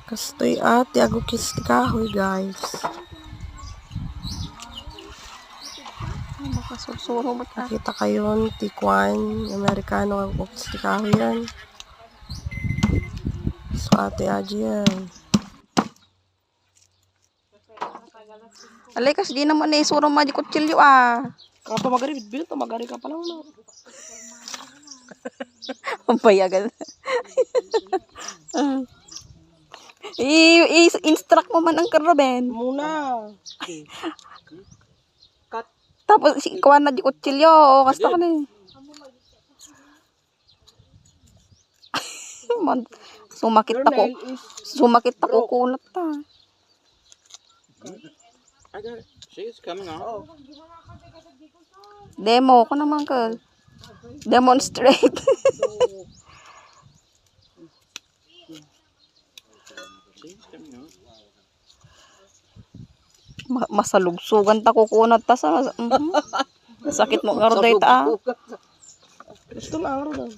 Kastoy ate, agukis ti kahoy guys. Makasursuro ba ta? Nakita kayo, tikwan, Amerikano, agukis ti kahoy yan. So ate Aji yan. Alay kas di naman eh, suro ma di kutsilyo ah. Kato magari, bitbit, magari ka pa lang no. Pampayagan. I-instruct mo man ang karaben. Muna. Tapos si ikaw na di kutsilyo. O kasta ka na eh. Sumakit ako kunat ta. She's coming on. Demo ko naman ka. Demonstrate. She's coming on. Masalugsugan ta kukunat ta sa sakit mo nga roday ta. Gusto na ang